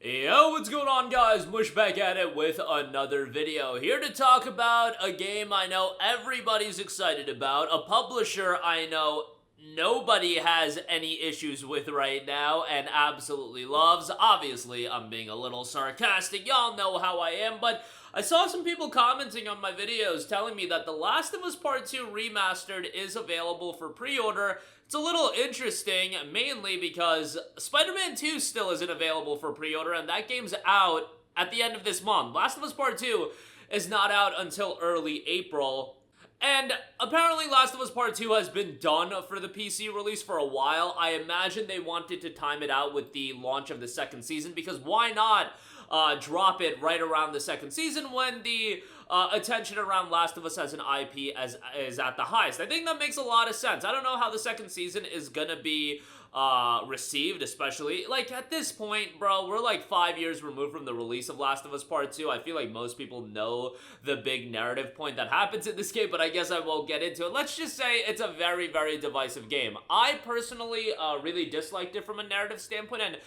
Yo, what's going on, guys? Mush back at it with another video. Here to talk about a game I know everybody's excited about, a publisher I know nobody has any issues with right now and absolutely loves. Obviously, I'm being a little sarcastic. Y'all know how I am, but I saw some people commenting on my videos telling me that The Last of Us Part 2 Remastered is available for pre-order. It's a little interesting, mainly because Spider-Man 2 still isn't available for pre-order, and that game's out at the end of this month. Last of Us Part 2 is not out until early April. And apparently Last of Us Part 2 has been done for the PC release for a while. I imagine they wanted to time it out with the launch of the second season, because why not drop it right around the second season when the attention around Last of Us as an IP is at the highest. I think that makes a lot of sense. I don't know how the second season is gonna be received, especially, like, at this point, bro, we're like 5 years removed from the release of Last of Us Part 2. I feel like most people know the big narrative point that happens in this game, but I guess I won't get into it. Let's just say it's a very, very divisive game. I personally really disliked it from a narrative standpoint, and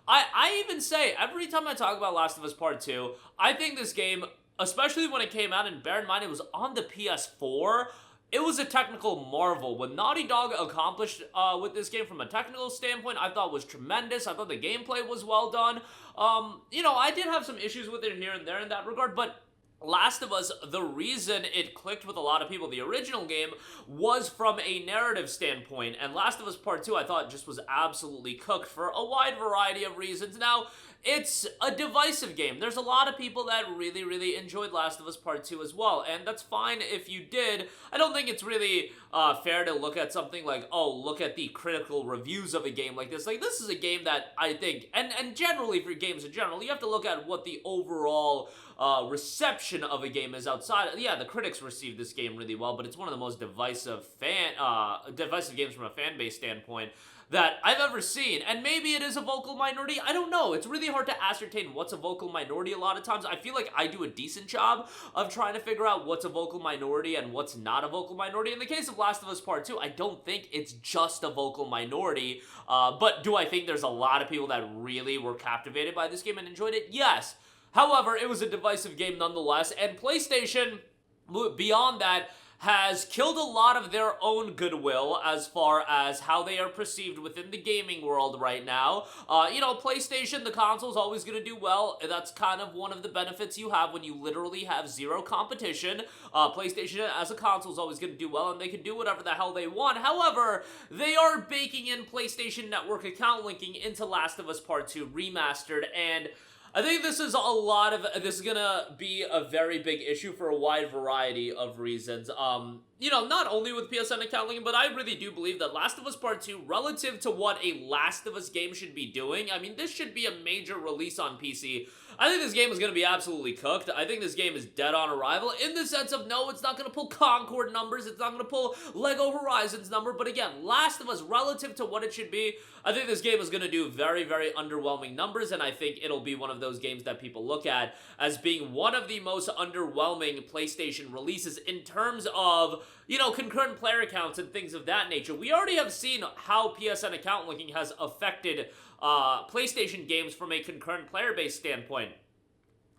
I even say, every time I talk about Last of Us Part 2, I think this game, especially when it came out, and bear in mind it was on the PS4, it was a technical marvel. What Naughty Dog accomplished with this game from a technical standpoint, I thought was tremendous. I thought the gameplay was well done. You know, I did have some issues with it here and there in that regard, but Last of Us, the reason it clicked with a lot of people, the original game, was from a narrative standpoint, and Last of Us Part 2 I thought just was absolutely cooked for a wide variety of reasons. Now, it's a divisive game. There's a lot of people that really, really enjoyed Last of Us Part 2 as well, and that's fine if you did. I don't think it's really fair to look at something like, oh, look at the critical reviews of a game like this. Like, this is a game that I think, and generally for games in general, you have to look at what the overall reception of a game is outside. Yeah, the critics received this game really well, but it's one of the most divisive games from a fan base standpoint that I've ever seen. And maybe it is a vocal minority. I don't know. It's really hard to ascertain what's a vocal minority a lot of times. I feel like I do a decent job of trying to figure out what's a vocal minority and what's not a vocal minority. In the case of Last of Us Part 2, I don't think it's just a vocal minority. But do I think there's a lot of people that really were captivated by this game and enjoyed it? Yes. However, it was a divisive game nonetheless, and PlayStation, beyond that, has killed a lot of their own goodwill as far as how they are perceived within the gaming world right now. You know, PlayStation, the console, is always going to do well. That's kind of one of the benefits you have when you literally have zero competition. PlayStation as a console is always going to do well, and they can do whatever the hell they want. However, they are baking in PlayStation Network account linking into Last of Us Part 2 Remastered, and I think this is gonna be a very big issue for a wide variety of reasons. You know, not only with PSN Account Linking, but I really do believe that Last of Us Part 2, relative to what a Last of Us game should be doing, I mean, this should be a major release on PC. I think this game is going to be absolutely cooked. I think this game is dead on arrival in the sense of, no, it's not going to pull Concord numbers, it's not going to pull Lego Horizons number, but again, Last of Us, relative to what it should be, I think this game is going to do very, very underwhelming numbers, and I think it'll be one of those games that people look at as being one of the most underwhelming PlayStation releases in terms of, you know, concurrent player counts and things of that nature. We already have seen how PSN Account Linking has affected PlayStation games from a concurrent player-based standpoint.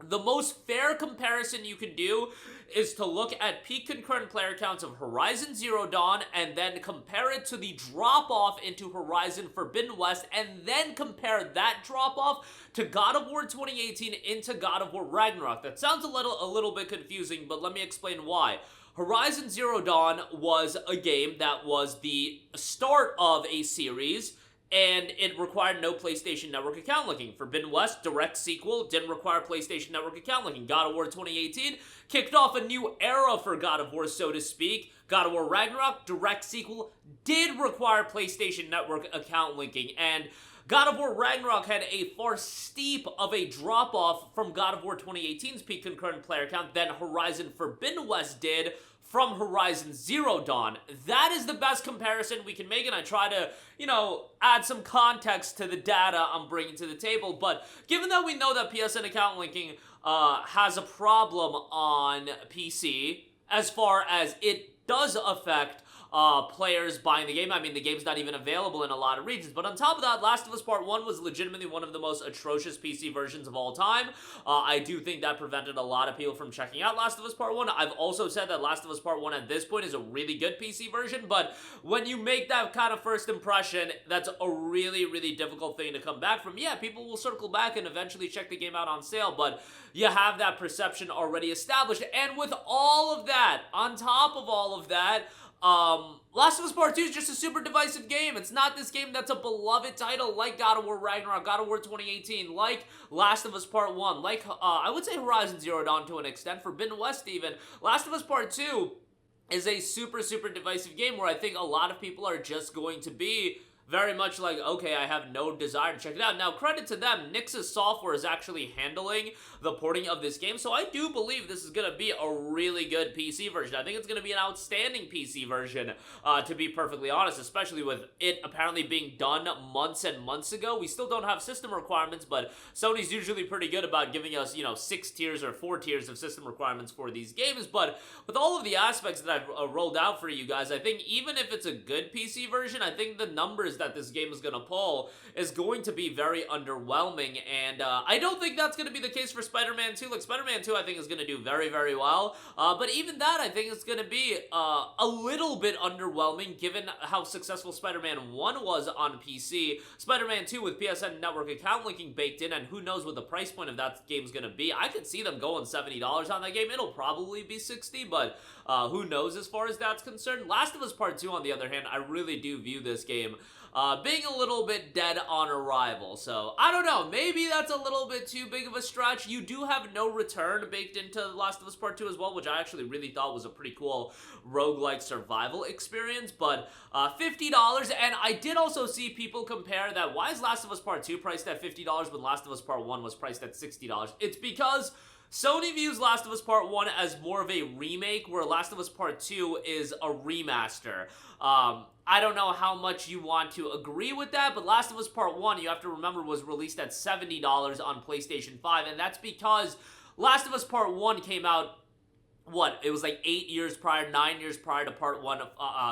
The most fair comparison you can do is to look at peak concurrent player counts of Horizon Zero Dawn and then compare it to the drop-off into Horizon Forbidden West, and then compare that drop-off to God of War 2018 into God of War Ragnarok. That sounds a little bit confusing, but let me explain why. Horizon Zero Dawn was a game that was the start of a series, and it required no PlayStation Network account linking. Forbidden West, direct sequel, didn't require PlayStation Network account linking. God of War 2018 kicked off a new era for God of War, so to speak. God of War Ragnarok, direct sequel, did require PlayStation Network account linking, and God of War Ragnarok had a far steep of a drop-off from God of War 2018's peak concurrent player count than Horizon Forbidden West did from Horizon Zero Dawn. That is the best comparison we can make, and I try to, you know, add some context to the data I'm bringing to the table, but given that we know that PSN account linking has a problem on PC, as far as it does affect players buying the game. I mean, the game's not even available in a lot of regions. But on top of that, Last of Us Part 1 was legitimately one of the most atrocious PC versions of all time. I do think that prevented a lot of people from checking out Last of Us Part 1. I've also said that Last of Us Part 1 at this point is a really good PC version, but when you make that kind of first impression, that's a really, really difficult thing to come back from. Yeah, people will circle back and eventually check the game out on sale, but you have that perception already established. And with all of that, on top of all of that, Last of Us Part 2 is just a super divisive game. It's not this game that's a beloved title like God of War Ragnarok, God of War 2018, like Last of Us Part 1, like, I would say Horizon Zero Dawn to an extent, Forbidden West even. Last of Us Part 2 is a super, super divisive game where I think a lot of people are just going to be very much like, okay, I have no desire to check it out. Now, credit to them, Nix's software is actually handling the porting of this game, so I do believe this is going to be a really good PC version. I think it's going to be an outstanding PC version, to be perfectly honest, especially with it apparently being done months and months ago. We still don't have system requirements, but Sony's usually pretty good about giving us, 6 tiers or 4 tiers of system requirements for these games, but with all of the aspects that I've rolled out for you guys, I think even if it's a good PC version, I think the numbers that this game is going to pull is going to be very underwhelming, and I don't think that's going to be the case for Spider-Man 2. Like, Spider-Man 2 I think is going to do very, very well, but even that I think is going to be a little bit underwhelming given how successful Spider-Man 1 was on PC. Spider-Man 2 with PSN Network account linking baked in, and who knows what the price point of that game is going to be. I could see them going $70 on that game. It'll probably be $60, but who knows as far as that's concerned. Last of Us Part 2, on the other hand, I really do view this game being a little bit dead on arrival. So, I don't know, maybe that's a little bit too big of a stretch. You do have no return baked into Last of Us Part 2 as well, which I actually really thought was a pretty cool roguelike survival experience, but $50, and I did also see people compare that, why is Last of Us Part 2 priced at $50 when Last of Us Part 1 was priced at $60? It's because Sony views Last of Us Part 1 as more of a remake, where Last of Us Part 2 is a remaster. I don't know how much you want to agree with that, but Last of Us Part 1, you have to remember, was released at $70 on PlayStation 5, and that's because Last of Us Part 1 came out, it was like 8 years prior, 9 years prior to Part 1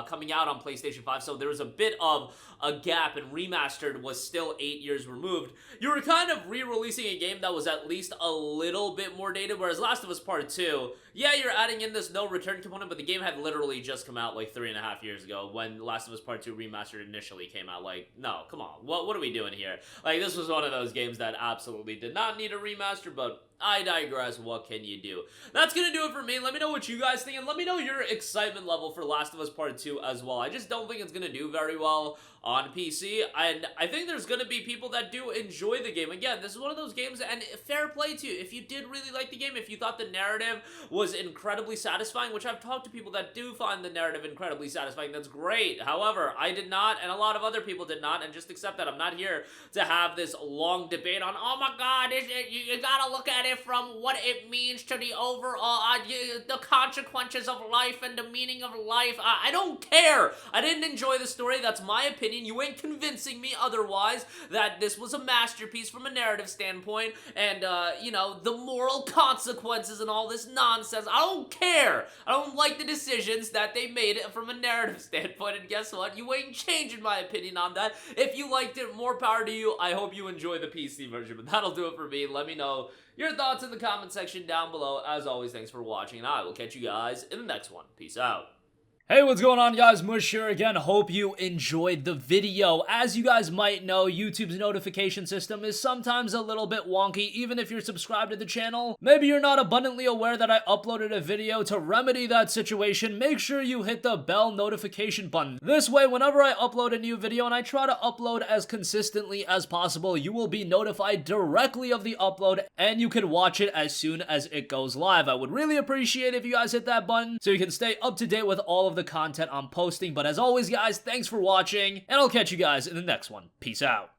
coming out on PlayStation 5, so there was a bit of a gap, and Remastered was still 8 years removed. You were kind of re-releasing a game that was at least a little bit more dated, whereas Last of Us Part 2, yeah, you're adding in this no return component, but the game had literally just come out like 3.5 years ago when Last of Us Part 2 Remastered initially came out. Like, no, come on, what are we doing here? Like, this was one of those games that absolutely did not need a remaster, but I digress. What can you do? That's gonna do it for me. Let me know what you guys think, and let me know your excitement level for Last of Us Part 2 as well. I just don't think it's gonna do very well on PC, and I think there's gonna be people that do enjoy the game. Again, this is one of those games, and fair play to you. If you did really like the game, if you thought the narrative was incredibly satisfying, which I've talked to people that do find the narrative incredibly satisfying, that's great. However, I did not, and a lot of other people did not, and just accept that. I'm not here to have this long debate on, oh my god, you gotta look at it from what it means to the overall, the consequences of life and the meaning of life. I don't care. I didn't enjoy the story. That's my opinion. You ain't convincing me otherwise that this was a masterpiece from a narrative standpoint, and, the moral consequences and all this nonsense. I don't care. I don't like the decisions that they made from a narrative standpoint, and guess what? You ain't changing my opinion on that. If you liked it, more power to you. I hope you enjoy the PC version, but that'll do it for me. Let me know your thoughts in the comment section down below. As always, thanks for watching, and I will catch you guys in the next one. Peace out. Hey, what's going on, guys? Mush here again. Hope you enjoyed the video. As you guys might know, YouTube's notification system is sometimes a little bit wonky, even if you're subscribed to the channel. Maybe you're not abundantly aware that I uploaded a video. To remedy that situation, make sure you hit the bell notification button. This way, whenever I upload a new video, and I try to upload as consistently as possible, you will be notified directly of the upload, and you can watch it as soon as it goes live. I would really appreciate if you guys hit that button so you can stay up to date with all of the content I'm posting. But as always, guys, thanks for watching, and I'll catch you guys in the next one. Peace out.